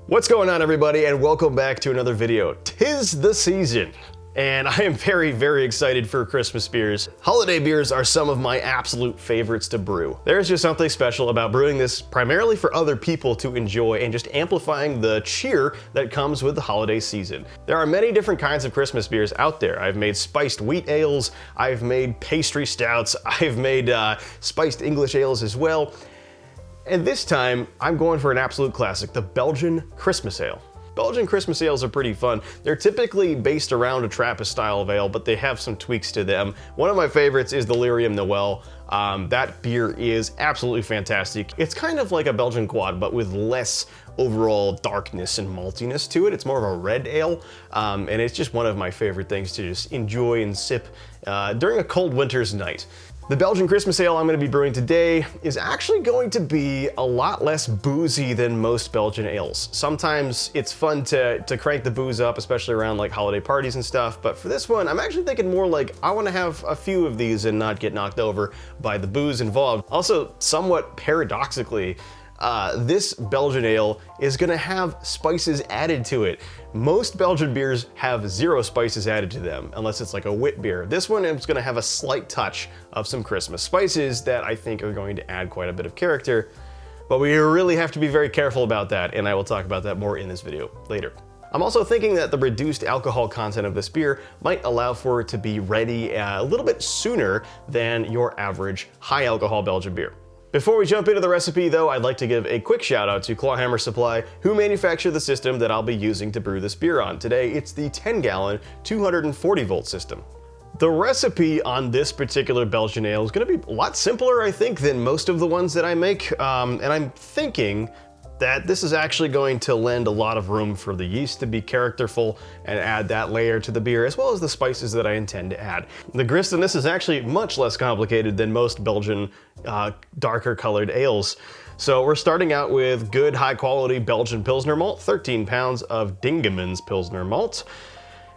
What's going on, everybody, and welcome back to another video. 'Tis the season, and I am very excited for Christmas beers. Holiday beers are some of my absolute favorites to brew. There's just something special about brewing this primarily for other people to enjoy and just amplifying the cheer that comes with the holiday season. There are many different kinds of Christmas beers out there. I've made spiced wheat ales, I've made pastry stouts, I've made spiced English ales as well. And this time, I'm going for an absolute classic, the Belgian Christmas Ale. Belgian Christmas ales are pretty fun. They're typically based around a Trappist style of ale, but they have some tweaks to them. One of my favorites is the Lyrium Noel. That beer is absolutely fantastic. It's kind of like a Belgian quad, but with less overall darkness and maltiness to it. It's more of a red ale, and it's just one of my favorite things to just enjoy and sip during a cold winter's night. The Belgian Christmas Ale I'm going to be brewing today is actually going to be a lot less boozy than most Belgian ales. Sometimes it's fun to crank the booze up, especially around like holiday parties and stuff, but for this one, I'm actually thinking more like I want to have a few of these and not get knocked over by the booze involved. Also, somewhat paradoxically, this Belgian ale is gonna have spices added to it. Most Belgian beers have zero spices added to them, unless it's like a wit beer. This one is gonna have a slight touch of some Christmas spices that I think are going to add quite a bit of character, but we really have to be very careful about that, and I will talk about that more in this video later. I'm also thinking that the reduced alcohol content of this beer might allow for it to be ready a little bit sooner than your average high alcohol Belgian beer. Before we jump into the recipe though, I'd like to give a quick shout out to Clawhammer Supply, who manufacture the system that I'll be using to brew this beer on. Today, it's the 10-gallon, 240 volt system. The recipe on this particular Belgian ale is gonna be a lot simpler, I think, than most of the ones that I make, and I'm thinking that this is actually going to lend a lot of room for the yeast to be characterful and add that layer to the beer, as well as the spices that I intend to add. The grist in this is actually much less complicated than most Belgian darker colored ales. So we're starting out with good high quality Belgian Pilsner malt, 13 pounds of Dingemans Pilsner malt.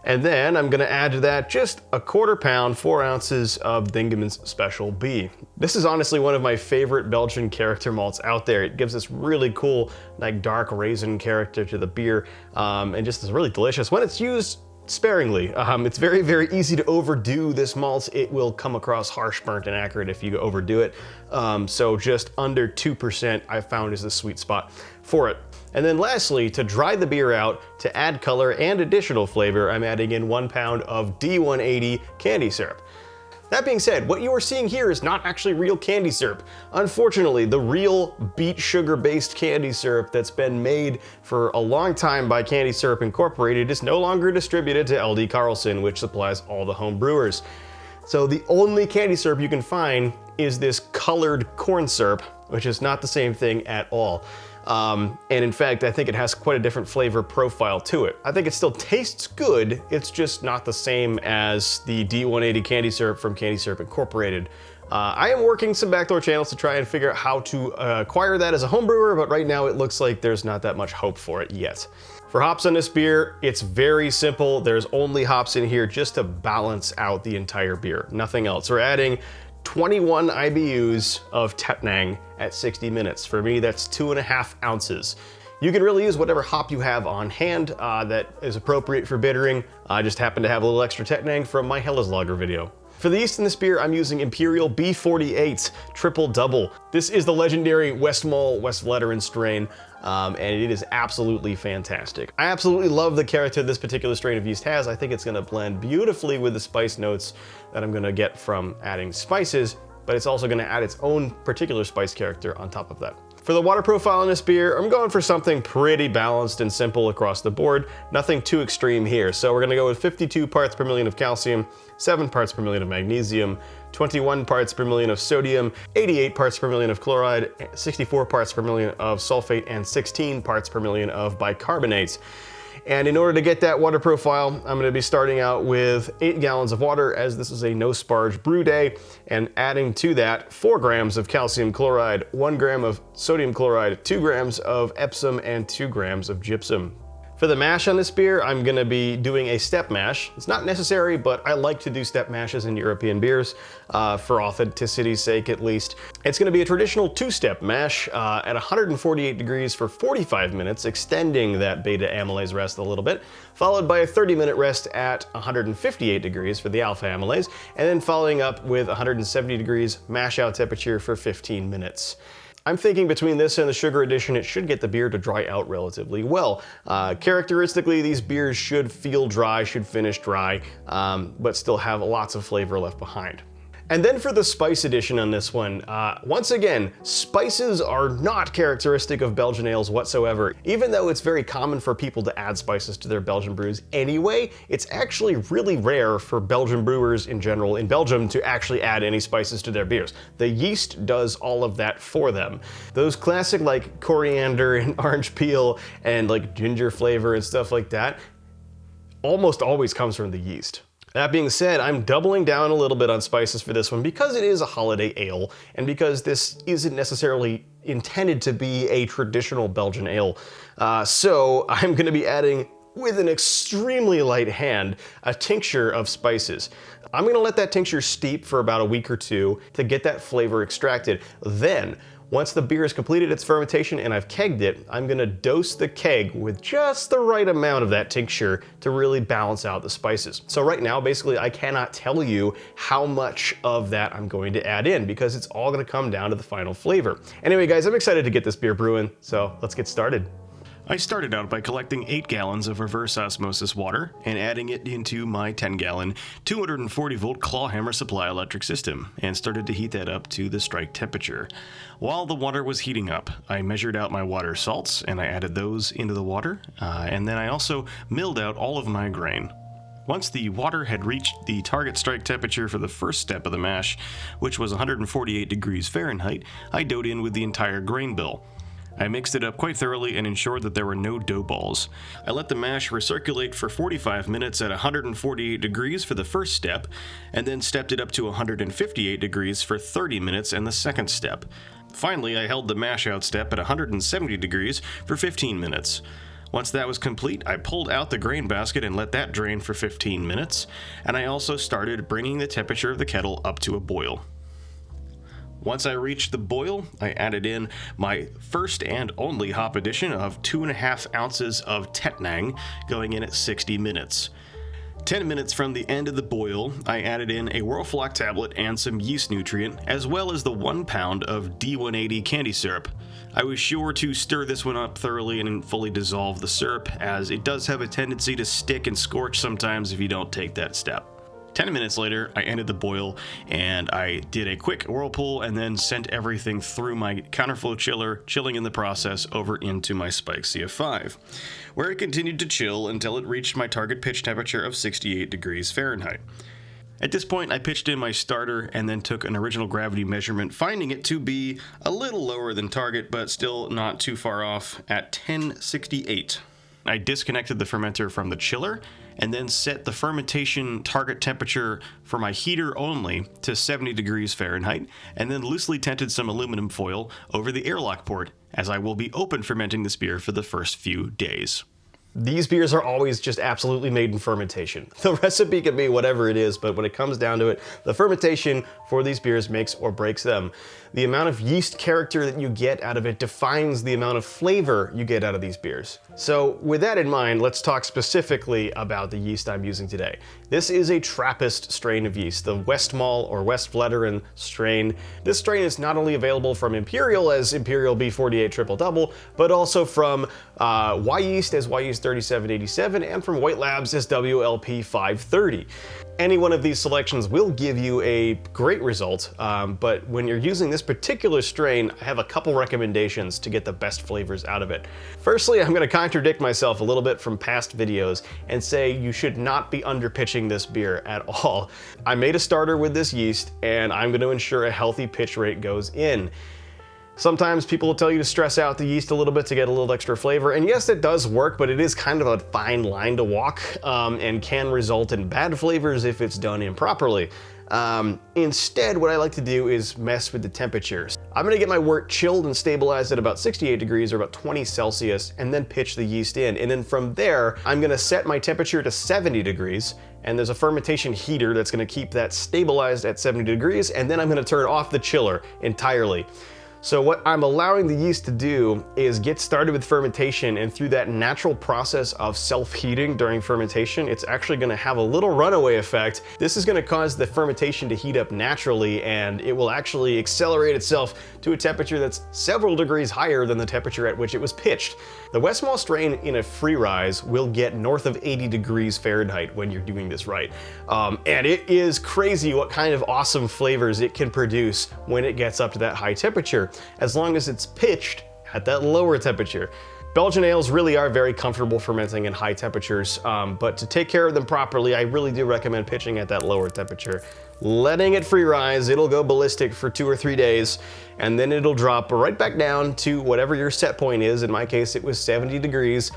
And then I'm gonna add to that just a 1/4 pound, 4 ounces of Dingemans Special B. This is honestly one of my favorite Belgian character malts out there. It gives this really cool, like dark raisin character to the beer, and just is really delicious when it's used sparingly. It's very easy to overdo this malt. It will come across harsh, burnt, and acrid if you overdo it. So just under 2% I found is the sweet spot for it. And then lastly, to dry the beer out, to add color and additional flavor, I'm adding in 1 pound of D180 candy syrup. That being said, what you are seeing here is not actually real candy syrup. Unfortunately, the real beet sugar-based candy syrup that's been made for a long time by Candy Syrup Incorporated is no longer distributed to LD Carlson, which supplies all the home brewers. So the only candy syrup you can find is this colored corn syrup, which is not the same thing at all. And in fact, I think it has quite a different flavor profile to it. I think it still tastes good, it's just not the same as the D180 candy syrup from Candy Syrup Incorporated. I am working some backdoor channels to try and figure out how to acquire that as a home brewer, but right now it looks like there's not that much hope for it yet. For hops in this beer, it's very simple. There's only hops in here just to balance out the entire beer, nothing else. We're adding 21 IBUs of Tettnang at 60 minutes. For me, that's 2.5 ounces. You can really use whatever hop you have on hand that is appropriate for bittering. I just happen to have a little extra Tettnang from my Helleslager video. For the yeast in this beer, I'm using Imperial B48 Triple Double. This is the legendary Westmalle Westvleteren strain, and it is absolutely fantastic. I absolutely love the character this particular strain of yeast has. I think it's gonna blend beautifully with the spice notes that I'm gonna get from adding spices, but it's also gonna add its own particular spice character on top of that. For the water profile in this beer, I'm going for something pretty balanced and simple across the board. Nothing too extreme here. So we're gonna go with 52 parts per million of calcium, 7 parts per million of magnesium, 21 parts per million of sodium, 88 parts per million of chloride, 64 parts per million of sulfate, and 16 parts per million of bicarbonate. And in order to get that water profile, I'm gonna be starting out with 8 gallons of water, as this is a no sparge brew day, and adding to that 4 grams of calcium chloride, 1 gram of sodium chloride, 2 grams of Epsom, and 2 grams of gypsum. For the mash on this beer, I'm gonna be doing a step mash. It's not necessary, but I like to do step mashes in European beers, for authenticity's sake at least. It's gonna be a traditional two-step mash at 148 degrees for 45 minutes, extending that beta amylase rest a little bit, followed by a 30-minute rest at 158 degrees for the alpha amylase, and then following up with 170 degrees mash out temperature for 15 minutes. I'm thinking between this and the sugar addition, it should get the beer to dry out relatively well. Characteristically, these beers should feel dry, should finish dry, but still have lots of flavor left behind. And then for the spice addition on this one, once again, spices are not characteristic of Belgian ales whatsoever. Even though it's very common for people to add spices to their Belgian brews anyway, it's actually really rare for Belgian brewers in general in Belgium to actually add any spices to their beers. The yeast does all of that for them. Those classic like coriander and orange peel and like ginger flavor and stuff like that almost always comes from the yeast. That being said, I'm doubling down a little bit on spices for this one because it is a holiday ale and because this isn't necessarily intended to be a traditional Belgian ale. So I'm gonna be adding, with an extremely light hand, a tincture of spices. I'm gonna let that tincture steep for about a week or two to get that flavor extracted. Then, once the beer has completed its fermentation and I've kegged it, I'm gonna dose the keg with just the right amount of that tincture to really balance out the spices. So right now, basically, I cannot tell you how much of that I'm going to add in because it's all gonna come down to the final flavor. Anyway, guys, I'm excited to get this beer brewing, so let's get started. I started out by collecting 8 gallons of reverse osmosis water and adding it into my 10-gallon, 240-volt clawhammer supply electric system and started to heat that up to the strike temperature. While the water was heating up, I measured out my water salts and I added those into the water, and then I also milled out all of my grain. Once the water had reached the target strike temperature for the first step of the mash, which was 148 degrees Fahrenheit, I dough'd in with the entire grain bill. I mixed it up quite thoroughly and ensured that there were no dough balls. I let the mash recirculate for 45 minutes at 148 degrees for the first step, and then stepped it up to 158 degrees for 30 minutes in the second step. Finally, I held the mash out step at 170 degrees for 15 minutes. Once that was complete, I pulled out the grain basket and let that drain for 15 minutes, and I also started bringing the temperature of the kettle up to a boil. Once I reached the boil, I added in my first and only hop addition of 2.5 ounces of Tettnang, going in at 60 minutes. 10 minutes from the end of the boil, I added in a Whirlfloc tablet and some yeast nutrient, as well as the 1 pound of D180 candy syrup. I was sure to stir this one up thoroughly and fully dissolve the syrup, as it does have a tendency to stick and scorch sometimes if you don't take that step. 10 minutes later, I ended the boil and I did a quick whirlpool and then sent everything through my counterflow chiller, chilling in the process over into my Spike CF5, where it continued to chill until it reached my target pitch temperature of 68 degrees Fahrenheit. At this point, I pitched in my starter and then took an original gravity measurement, finding it to be a little lower than target, but still not too far off at 1068. I disconnected the fermenter from the chiller and then set the fermentation target temperature for my heater only to 70 degrees Fahrenheit, and then loosely tented some aluminum foil over the airlock port, as I will be open fermenting this beer for the first few days. These beers are always just absolutely made in fermentation. The recipe can be whatever it is, but when it comes down to it, the fermentation for these beers makes or breaks them. The amount of yeast character that you get out of it defines the amount of flavor you get out of these beers. So with that in mind, let's talk specifically about the yeast I'm using today. This is a Trappist strain of yeast, the Westmalle or West Vleteren strain. This strain is not only available from Imperial as Imperial B48 Triple Double, but also from Y Yeast as Y Yeast 3787 and from White Labs as WLP 530. Any one of these selections will give you a great result, but when you're using this particular strain, I have a couple recommendations to get the best flavors out of it. Firstly, I'm going to contradict myself a little bit from past videos and say you should not be underpitching this beer at all. I made a starter with this yeast and I'm going to ensure a healthy pitch rate goes in. Sometimes people will tell you to stress out the yeast a little bit to get a little extra flavor, and yes, it does work, but it is kind of a fine line to walk and can result in bad flavors if it's done improperly. Instead, what I like to do is mess with the temperatures. I'm gonna get my wort chilled and stabilized at about 68 degrees or about 20 Celsius, and then pitch the yeast in. And then from there, I'm gonna set my temperature to 70 degrees, and there's a fermentation heater that's gonna keep that stabilized at 70 degrees, and then I'm gonna turn off the chiller entirely. So what I'm allowing the yeast to do is get started with fermentation, and through that natural process of self-heating during fermentation, it's actually gonna have a little runaway effect. This is gonna cause the fermentation to heat up naturally, and it will actually accelerate itself to a temperature that's several degrees higher than the temperature at which it was pitched. The Westmalle strain in a free rise will get north of 80 degrees Fahrenheit when you're doing this right. And it is crazy what kind of awesome flavors it can produce when it gets up to that high temperature, as long as it's pitched at that lower temperature. Belgian ales really are very comfortable fermenting in high temperatures, but to take care of them properly, I really do recommend pitching at that lower temperature. Letting it free rise, it'll go ballistic for 2 or 3 days, and then it'll drop right back down to whatever your set point is. In my case, it was 70 degrees.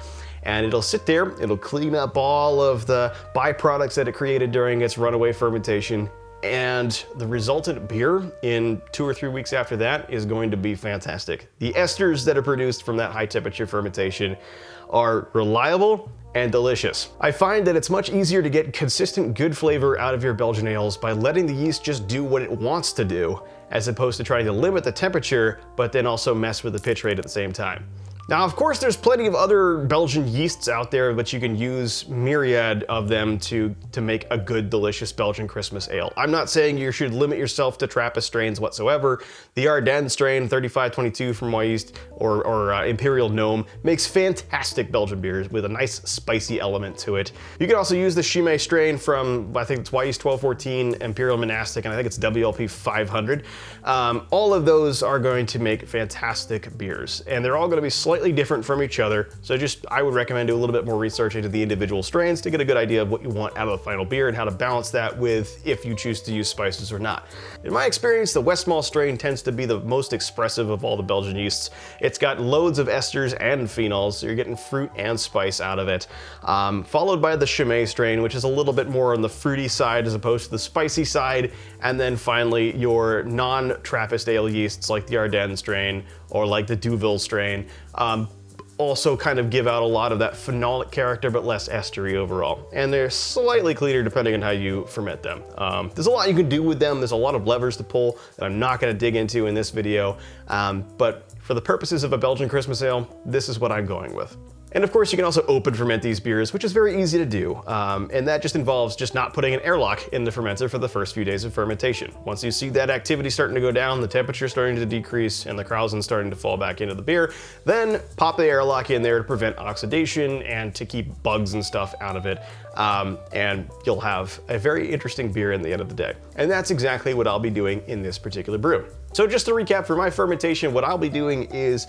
And it'll sit there, it'll clean up all of the byproducts that it created during its runaway fermentation, and the resultant beer in 2 or 3 weeks after that is going to be fantastic. The esters that are produced from that high temperature fermentation are reliable and delicious. I find that it's much easier to get consistent good flavor out of your Belgian ales by letting the yeast just do what it wants to do, as opposed to trying to limit the temperature, but then also mess with the pitch rate at the same time. Now, of course, there's plenty of other Belgian yeasts out there, but you can use myriad of them to make a good, delicious Belgian Christmas ale. I'm not saying you should limit yourself to Trappist strains whatsoever. The Ardennes strain, 3522 from Wyeast, or Imperial Gnome, makes fantastic Belgian beers with a nice spicy element to it. You can also use the Chimay strain from, I think it's Wyeast 1214, Imperial Monastic, and I think it's WLP 500. All of those are going to make fantastic beers, and they're all going to be slightly different from each other, so I would recommend do a little bit more research into the individual strains to get a good idea of what you want out of the final beer and how to balance that with if you choose to use spices or not. In my experience, the Westmalle strain tends to be the most expressive of all the Belgian yeasts. It's got loads of esters and phenols, so you're getting fruit and spice out of it, followed by the Chimay strain, which is a little bit more on the fruity side as opposed to the spicy side, and then finally your non-Trappist ale yeasts like the Ardennes strain or like the Deauville strain, also kind of give out a lot of that phenolic character, but less estery overall. And they're slightly cleaner depending on how you ferment them. There's a lot you can do with them. There's a lot of levers to pull that I'm not gonna dig into in this video. But for the purposes of a Belgian Christmas ale, this is what I'm going with. And of course, you can also open ferment these beers, which is very easy to do. And that just involves just not putting an airlock in the fermenter for the first few days of fermentation. Once you see that activity starting to go down, the temperature starting to decrease, and the krausen starting to fall back into the beer, then pop the airlock in there to prevent oxidation and to keep bugs and stuff out of it. And you'll have a very interesting beer in the end of the day. And that's exactly what I'll be doing in this particular brew. So just to recap, for my fermentation, what I'll be doing is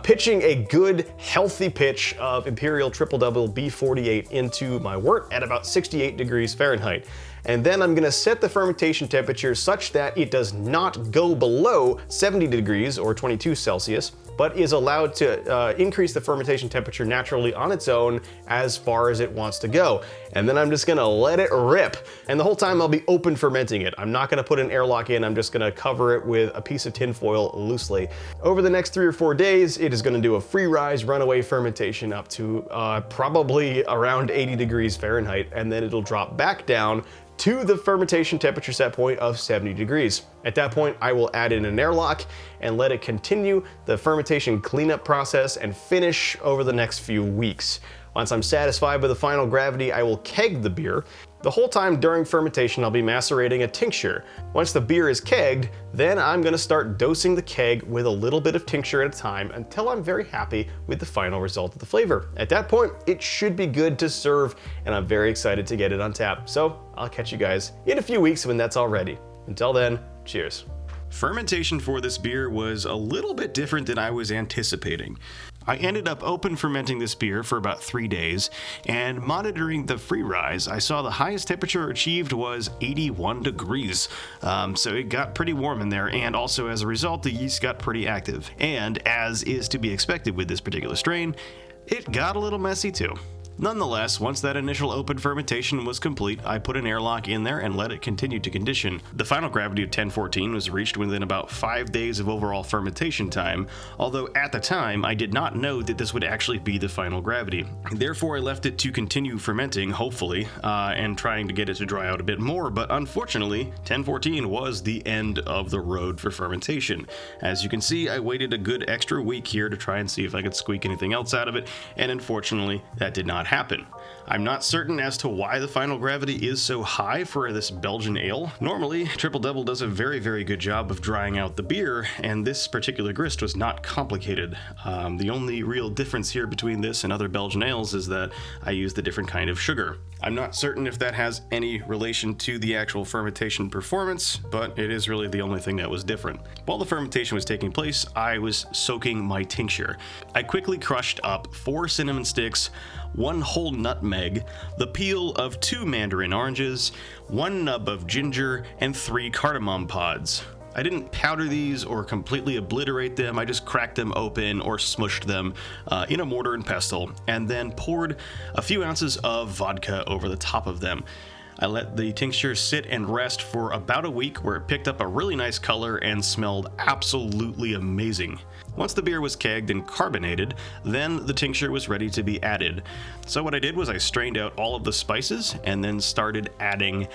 pitching a good, healthy pitch of Imperial Triple Double B48 into my wort at about 68 degrees Fahrenheit. And then I'm gonna set the fermentation temperature such that it does not go below 70 degrees or 22 Celsius, but is allowed to increase the fermentation temperature naturally on its own as far as it wants to go. And then I'm just gonna let it rip. And the whole time I'll be open fermenting it. I'm not gonna put an airlock in, I'm just gonna cover it with a piece of tin foil loosely. Over the next 3 or 4 days, it is gonna do a free rise runaway fermentation up to probably around 80 degrees Fahrenheit, and then it'll drop back down to the fermentation temperature set point of 70 degrees. At that point, I will add in an airlock and let it continue the fermentation cleanup process and finish over the next few weeks. Once I'm satisfied with the final gravity, I will keg the beer. The whole time during fermentation, I'll be macerating a tincture. Once the beer is kegged, then I'm gonna start dosing the keg with a little bit of tincture at a time until I'm very happy with the final result of the flavor. At that point, it should be good to serve, and I'm very excited to get it on tap. So I'll catch you guys in a few weeks when that's all ready. Until then, cheers. Fermentation for this beer was a little bit different than I was anticipating. I ended up open fermenting this beer for about 3 days, and monitoring the free rise, I saw the highest temperature achieved was 81 degrees. So it got pretty warm in there, and also as a result, the yeast got pretty active. And as is to be expected with this particular strain, it got a little messy too. Nonetheless, once that initial open fermentation was complete, I put an airlock in there and let it continue to condition. The final gravity of 1014 was reached within about 5 days of overall fermentation time, although at the time I did not know that this would actually be the final gravity. Therefore, I left it to continue fermenting, hopefully, and trying to get it to dry out a bit more, but unfortunately, 1014 was the end of the road for fermentation. As you can see, I waited a good extra week here to try and see if I could squeak anything else out of it, and unfortunately, that did not happen. I'm not certain as to why the final gravity is so high for this Belgian ale. Normally, Triple Double does a very, very good job of drying out the beer, and this particular grist was not complicated. The only real difference here between this and other Belgian ales is that I used a different kind of sugar. I'm not certain if that has any relation to the actual fermentation performance, but it is really the only thing that was different. While the fermentation was taking place, I was soaking my tincture. I quickly crushed up 4 cinnamon sticks, 1 whole nutmeg, the peel of 2 mandarin oranges, 1 nub of ginger, and 3 cardamom pods. I didn't powder these or completely obliterate them, I just cracked them open or smushed them in a mortar and pestle, and then poured a few ounces of vodka over the top of them. I let the tincture sit and rest for about a week, where it picked up a really nice color and smelled absolutely amazing. Once the beer was kegged and carbonated, then the tincture was ready to be added. So what I did was I strained out all of the spices and then started adding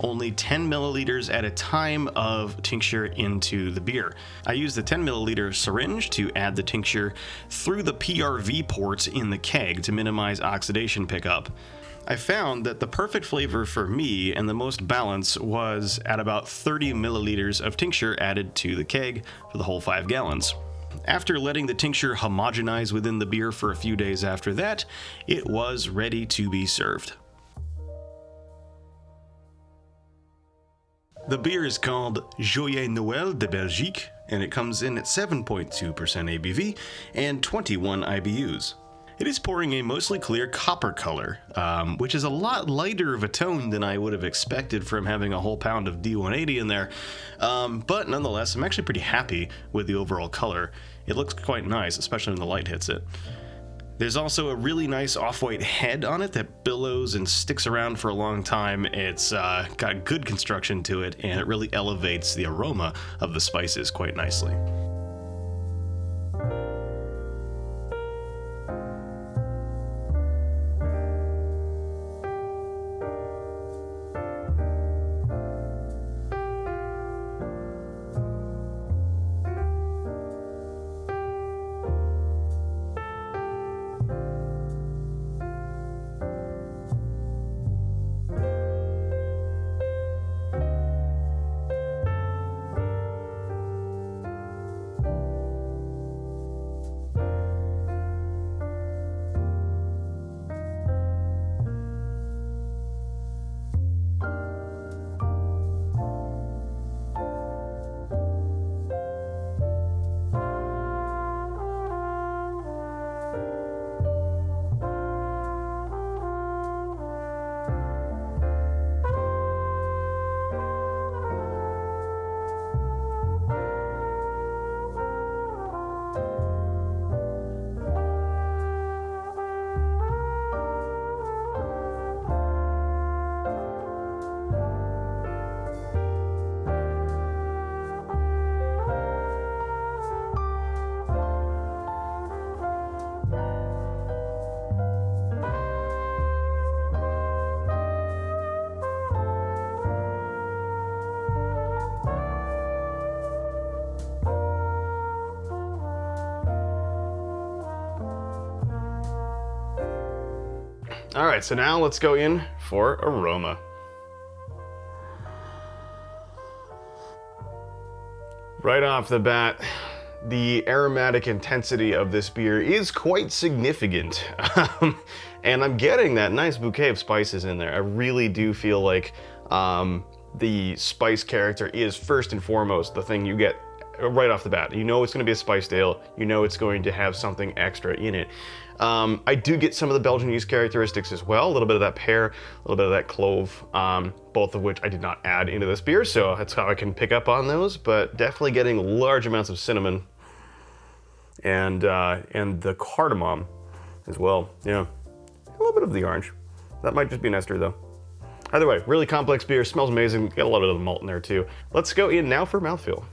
only 10 milliliters at a time of tincture into the beer. I used the 10 milliliter syringe to add the tincture through the PRV ports in the keg to minimize oxidation pickup. I found that the perfect flavor for me and the most balance was at about 30 milliliters of tincture added to the keg for the whole 5 gallons. After letting the tincture homogenize within the beer for a few days after that, it was ready to be served. The beer is called Joyeux Noël de Belgique, and it comes in at 7.2% ABV and 21 IBUs. It is pouring a mostly clear copper color, which is a lot lighter of a tone than I would have expected from having a whole pound of D180 in there, but nonetheless, I'm actually pretty happy with the overall color. It looks quite nice, especially when the light hits it. There's also a really nice off-white head on it that billows and sticks around for a long time. It's got good construction to it, and it really elevates the aroma of the spices quite nicely. All right, so now let's go in for aroma. Right off the bat, the aromatic intensity of this beer is quite significant. And I'm getting that nice bouquet of spices in there. I really do feel like the spice character is first and foremost the thing you get right off the bat. You know it's going to be a spiced ale. You know it's going to have something extra in it. I do get some of the Belgian yeast characteristics as well. A little bit of that pear, a little bit of that clove, both of which I did not add into this beer, so that's how I can pick up on those, but definitely getting large amounts of cinnamon and the cardamom as well. Yeah, a little bit of the orange. That might just be an ester though. Either way, really complex beer, smells amazing, got a lot of the malt in there too. Let's go in now for mouthfeel.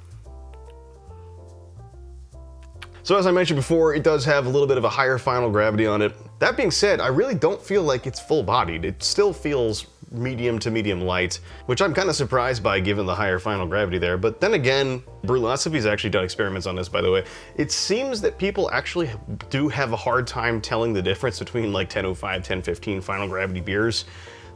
So as I mentioned before, it does have a little bit of a higher final gravity on it. That being said, I really don't feel like it's full-bodied. It still feels medium to medium light, which I'm kind of surprised by given the higher final gravity there. But then again, Brewlosophy's actually done experiments on this, by the way. It seems that people actually do have a hard time telling the difference between like 1005, 1015 final gravity beers.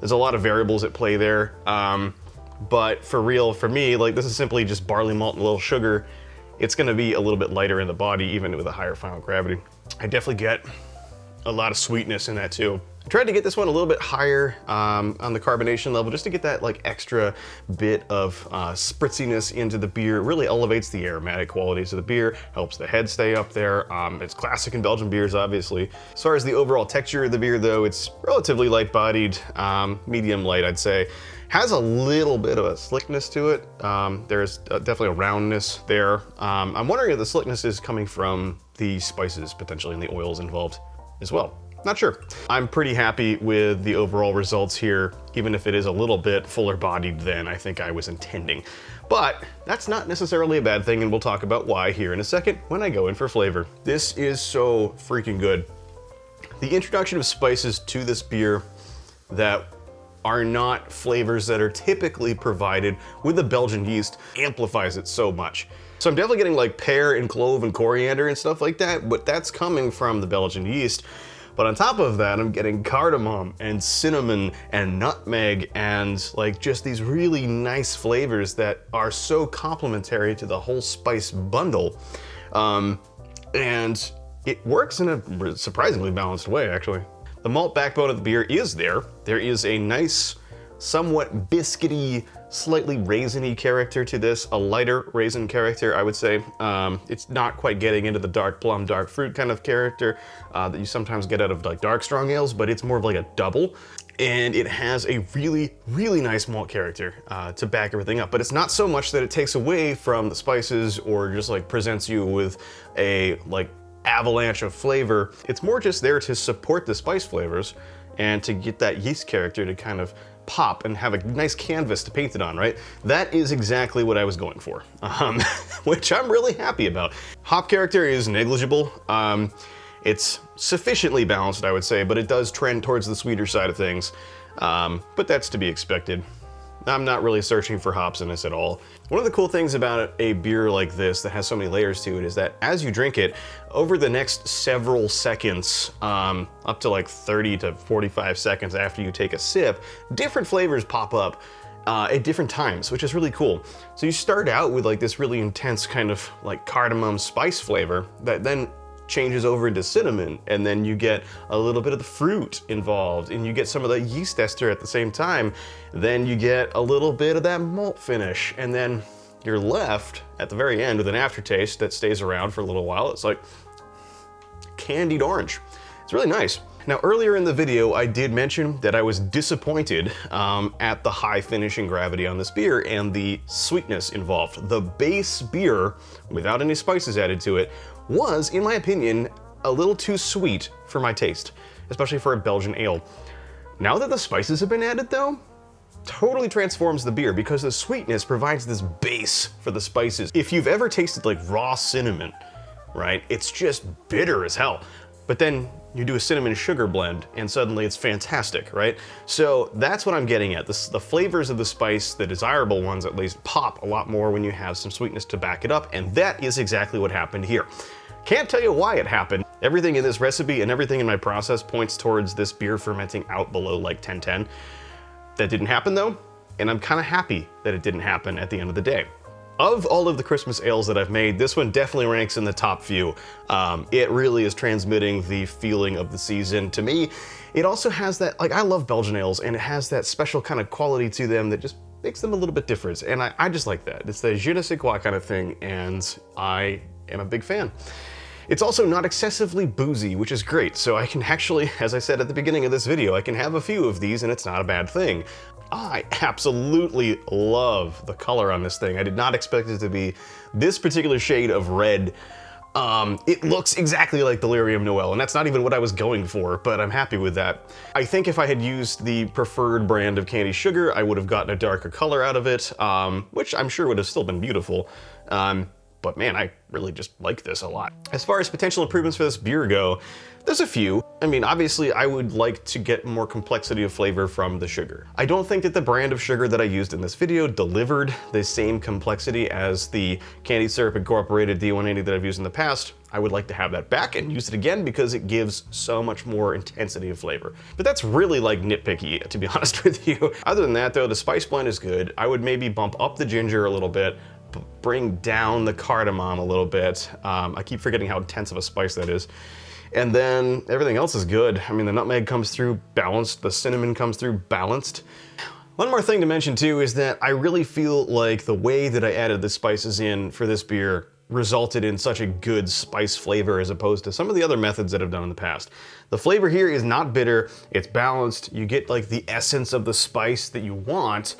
There's a lot of variables at play there. But for real, for me, like this is simply just barley malt and a little sugar. It's gonna be a little bit lighter in the body, even with a higher final gravity. I definitely get a lot of sweetness in that too. I tried to get this one a little bit higher on the carbonation level, just to get that like extra bit of spritziness into the beer. It really elevates the aromatic qualities of the beer, helps the head stay up there. It's classic in Belgian beers, obviously. As far as the overall texture of the beer though, it's relatively light-bodied, medium light, I'd say. Has a little bit of a slickness to it. There's definitely a roundness there. I'm wondering if the slickness is coming from the spices potentially and the oils involved as well. Not sure. I'm pretty happy with the overall results here, even if it is a little bit fuller bodied than I think I was intending. But that's not necessarily a bad thing, and we'll talk about why here in a second when I go in for flavor. This is so freaking good. The introduction of spices to this beer that are not flavors that are typically provided with the Belgian yeast amplifies it so much. So I'm definitely getting like pear and clove and coriander and stuff like that, but that's coming from the Belgian yeast. But on top of that, I'm getting cardamom and cinnamon and nutmeg and like just these really nice flavors that are so complementary to the whole spice bundle. And it works in a surprisingly balanced way, actually. The malt backbone of the beer is there. There is a nice, somewhat biscuity, slightly raisiny character to this, a lighter raisin character, I would say. It's not quite getting into the dark plum, dark fruit kind of character that you sometimes get out of like dark strong ales, but it's more of like a double. And it has a really, really nice malt character to back everything up. But it's not so much that it takes away from the spices or just like presents you with a like avalanche of flavor. It's more just there to support the spice flavors and to get that yeast character to kind of pop and have a nice canvas to paint it on, right? That is exactly what I was going for, which I'm really happy about. Hop character is negligible. It's sufficiently balanced, I would say, but it does trend towards the sweeter side of things. But that's to be expected. I'm not really searching for hops in this at all. One of the cool things about a beer like this that has so many layers to it is that as you drink it, over the next several seconds, up to like 30 to 45 seconds after you take a sip, different flavors pop up at different times, which is really cool. So you start out with like this really intense kind of like cardamom spice flavor that then changes over into cinnamon, and then you get a little bit of the fruit involved, and you get some of the yeast ester at the same time. Then you get a little bit of that malt finish, and then you're left at the very end with an aftertaste that stays around for a little while. It's like candied orange. It's really nice. Now, earlier in the video, I did mention that I was disappointed at the high finishing gravity on this beer and the sweetness involved. The base beer, without any spices added to it, was, in my opinion, a little too sweet for my taste, especially for a Belgian ale. Now that the spices have been added though, totally transforms the beer because the sweetness provides this base for the spices. If you've ever tasted like raw cinnamon, right, it's just bitter as hell. But then you do a cinnamon sugar blend and suddenly it's fantastic, right? So that's what I'm getting at. The flavors of the spice, the desirable ones at least, pop a lot more when you have some sweetness to back it up, and that is exactly what happened here. Can't tell you why it happened. Everything in this recipe and everything in my process points towards this beer fermenting out below like 1010. That didn't happen though, and I'm kind of happy that it didn't happen at the end of the day. Of all of the Christmas ales that I've made, this one definitely ranks in the top few. It really is transmitting the feeling of the season to me. It also has that, like, I love Belgian ales, and it has that special kind of quality to them that just makes them a little bit different, and I just like that. It's the je ne sais quoi kind of thing, and I am a big fan. It's also not excessively boozy, which is great, so I can actually, as I said at the beginning of this video, I can have a few of these and it's not a bad thing. I absolutely love the color on this thing. I did not expect it to be this particular shade of red. It looks exactly like Delirium Noel, and that's not even what I was going for, but I'm happy with that. I think if I had used the preferred brand of candy sugar, I would have gotten a darker color out of it, which I'm sure would have still been beautiful. But man, I really just like this a lot. As far as potential improvements for this beer go, there's a few. I mean, obviously I would like to get more complexity of flavor from the sugar. I don't think that the brand of sugar that I used in this video delivered the same complexity as the candy syrup incorporated D180 that I've used in the past. I would like to have that back and use it again because it gives so much more intensity of flavor. But that's really like nitpicky, to be honest with you. Other than that though, the spice blend is good. I would maybe bump up the ginger a little bit, bring down the cardamom a little bit. I keep forgetting how intense of a spice that is. And then everything else is good. I mean, the nutmeg comes through balanced, the cinnamon comes through balanced. One more thing to mention too is that I really feel like the way that I added the spices in for this beer resulted in such a good spice flavor as opposed to some of the other methods that I've done in the past. The flavor here is not bitter, it's balanced. You get like the essence of the spice that you want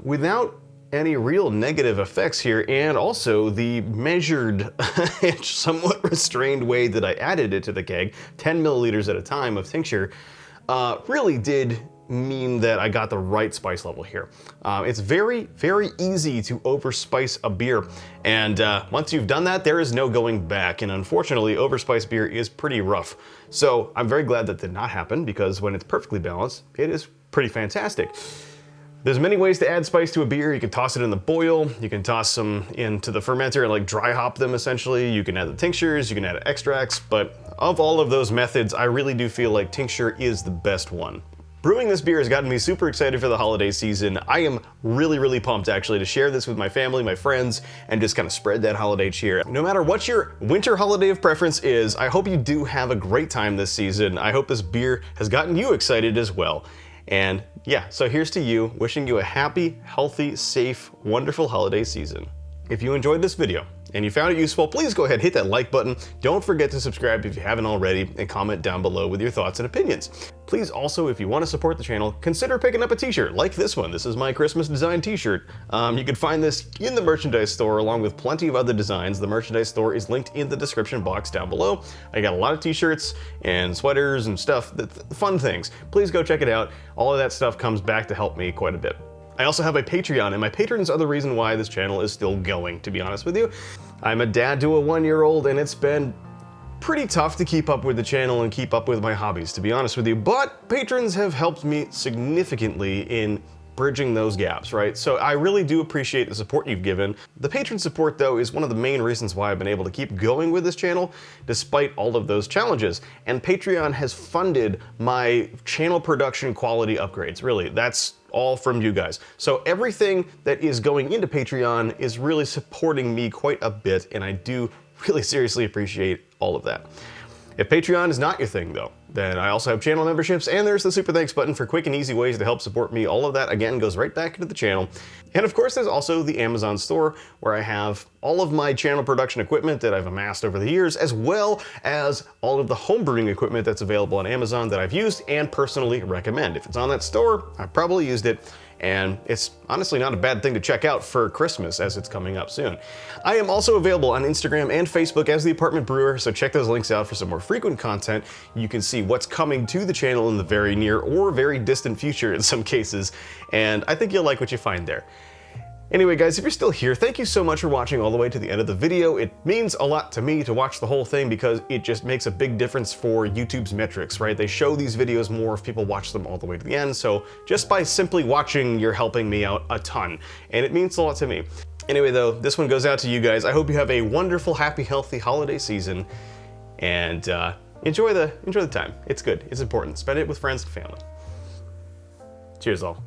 without any real negative effects here, and also the measured and somewhat restrained way that I added it to the keg, 10 milliliters at a time of tincture, really did mean that I got the right spice level here. It's very, very easy to overspice a beer, and once you've done that, there is no going back, and unfortunately, overspiced beer is pretty rough. So I'm very glad that did not happen, because when it's perfectly balanced, it is pretty fantastic. There's many ways to add spice to a beer. You can toss it in the boil, you can toss them into the fermenter and like dry hop them essentially. You can add the tinctures, you can add extracts, but of all of those methods, I really do feel like tincture is the best one. Brewing this beer has gotten me super excited for the holiday season. I am really, really pumped actually to share this with my family, my friends, and just kind of spread that holiday cheer. No matter what your winter holiday of preference is, I hope you do have a great time this season. I hope this beer has gotten you excited as well. And yeah, so here's to you, wishing you a happy, healthy, safe, wonderful holiday season. If you enjoyed this video and you found it useful, please go ahead, hit that like button. Don't forget to subscribe if you haven't already, and comment down below with your thoughts and opinions. Please also, if you want to support the channel, consider picking up a t-shirt like this one. This is my Christmas design t-shirt. You can find this in the merchandise store along with plenty of other designs. The merchandise store is linked in the description box down below. I got a lot of t-shirts and sweaters and stuff, fun things. Please go check it out. All of that stuff comes back to help me quite a bit. I also have a Patreon, and my patrons are the reason why this channel is still going, to be honest with you. I'm a dad to a 1-year-old, and it's been pretty tough to keep up with the channel and keep up with my hobbies, to be honest with you, but patrons have helped me significantly in bridging those gaps, right? So I really do appreciate the support you've given. The patron support, though, is one of the main reasons why I've been able to keep going with this channel despite all of those challenges. And Patreon has funded my channel production quality upgrades, really. That's all from you guys. So everything that is going into Patreon is really supporting me quite a bit, and I do really seriously appreciate all of that. If Patreon is not your thing though, then I also have channel memberships, and there's the super thanks button for quick and easy ways to help support me. All of that, again, goes right back into the channel. And of course, there's also the Amazon store, where I have all of my channel production equipment that I've amassed over the years, as well as all of the homebrewing equipment that's available on Amazon that I've used and personally recommend. If it's on that store, I've probably used it. And it's honestly not a bad thing to check out for Christmas, as it's coming up soon. I am also available on Instagram and Facebook as The Apartment Brewer, so check those links out for some more frequent content. You can see what's coming to the channel in the very near or very distant future in some cases, and I think you'll like what you find there. Anyway guys, if you're still here, thank you so much for watching all the way to the end of the video. It means a lot to me to watch the whole thing because it just makes a big difference for YouTube's metrics, right? They show these videos more if people watch them all the way to the end, so just by simply watching, you're helping me out a ton, and it means a lot to me. Anyway though, this one goes out to you guys. I hope you have a wonderful, happy, healthy holiday season, and enjoy the time. It's good, it's important. Spend it with friends and family. Cheers all.